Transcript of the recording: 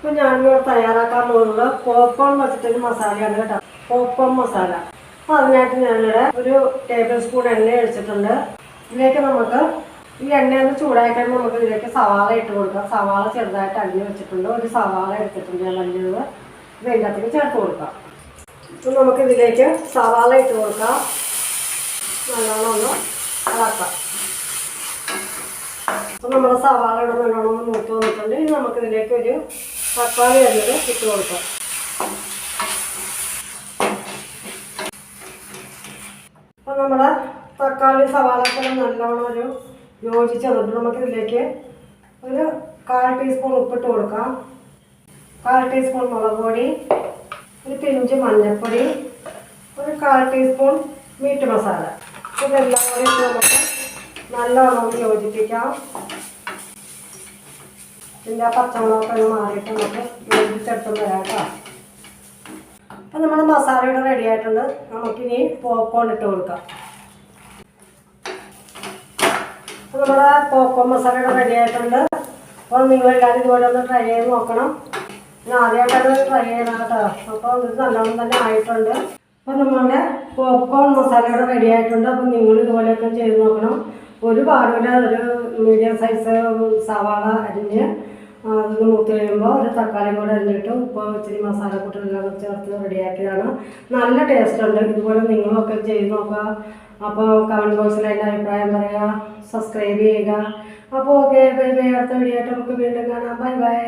അപ്പോൾ ഞാനിവിടെ തയ്യാറാക്കാൻ പോകുന്നത് പോപ്കോൺ വെച്ചിട്ടൊരു മസാലയാണ് കേട്ടോ. പോപ്കോൺ മസാല. അപ്പോൾ അതിനായിട്ട് ഞാനിവിടെ ഒരു ടേബിൾ സ്പൂൺ എണ്ണ ഒഴിച്ചിട്ടുണ്ട്. ഇതിലേക്ക് നമുക്ക് ഈ എണ്ണയൊന്ന് ചൂടായി കഴിയുമ്പോൾ നമുക്ക് ഇതിലേക്ക് സവാള ഇട്ട് കൊടുക്കാം. സവാള ചെറുതായിട്ട് അരിഞ്ഞ് വെച്ചിട്ടുണ്ട്. ഒരു സവാള എടുത്തിട്ടുണ്ട് ഞാൻ വലിയത്. ഇത് അതിനകത്തേക്ക് ചേർത്ത് കൊടുക്കാം. അപ്പോൾ നമുക്കിതിലേക്ക് സവാള ഇട്ട് കൊടുക്കാം. നല്ലോണം ഒന്ന് ഇളക്കാം. അപ്പോൾ നമ്മുടെ സവാളയുടെ നല്ലോണം ഒന്ന് മൂത്ത് വന്നിട്ടുണ്ട്. ഇനി നമുക്കിതിലേക്ക് ഒരു തക്കാളി അരിഞ്ഞത് ഇട്ട് കൊടുക്കാം. അപ്പോൾ നമ്മുടെ തക്കാളി സവാളയൊക്കെ നല്ലോണം ഒരു യോജിച്ച് വന്നിട്ട് നമുക്കിതിലേക്ക് ഒരു 1/4 ടീസ്പൂൺ ഉപ്പിട്ട് കൊടുക്കാം. 1/4 ടീസ്പൂൺ മുളക് പൊടി, ഒരു പിഞ്ച് മഞ്ഞൾപ്പൊടി, ഒരു 1/4 ടീസ്പൂൺ മീറ്റ് മസാല. ഇതെല്ലാം കൂടി നമുക്ക് നല്ലോണം യോജിപ്പിക്കാം. ഇതിൻ്റെ പച്ചമുളകൊക്കെ ഒന്ന് മാറിയിട്ട് നമുക്ക് യോജിച്ചെടുത്ത് വരാം കേട്ടോ. അപ്പം നമ്മുടെ മസാലയുടെ റെഡി ആയിട്ടുണ്ട്. നമുക്കിനി പോപ്കോൺ ഇട്ട് കൊടുക്കാം. അപ്പോൾ നമ്മുടെ പോപ്കോൺ മസാലയുടെ റെഡി ആയിട്ടുണ്ട്. അപ്പോൾ നിങ്ങളെല്ലാവരും ഇതുപോലെ ഒന്ന് ട്രൈ ചെയ്ത് നോക്കണം. ഞാൻ ആദ്യമായിട്ടത് ട്രൈ ചെയ്യണം കേട്ടോ. അപ്പോൾ ഇത് നല്ലോണം തന്നെ ആയിട്ടുണ്ട്. അപ്പോൾ നമ്മളുടെ പോപ്കോൺ മസാലയുടെ റെഡി ആയിട്ടുണ്ട്. അപ്പോൾ നിങ്ങൾ ഇതുപോലെയൊക്കെ ചെയ്ത് നോക്കണം. ഒരുപാടില്ല, ഒരു മീഡിയം സൈസ് സവാള അരിഞ്ഞ് അത് മൂത്ത് കഴിയുമ്പോൾ ഒരു തക്കാളി കൂടെ അരിഞ്ഞിട്ട് ഉപ്പ് ഇച്ചിരി മസാലക്കൂട്ടെല്ലാം ചേർത്ത് റെഡിയാക്കിയതാണ്. നല്ല ടേസ്റ്റ് ഉണ്ട്. ഇതുപോലെ നിങ്ങളൊക്കെ ചെയ്ത് നോക്കുക. അപ്പോൾ കമൻറ്റ് ബോക്സിൽ അതിൻ്റെ അഭിപ്രായം പറയുക, സബ്സ്ക്രൈബ് ചെയ്യുക. അപ്പോൾ ഓക്കെ, ബൈ ബൈ. അടുത്ത വീഡിയോ ആയിട്ട് നമുക്ക് വീണ്ടും കാണാം. Bye bye.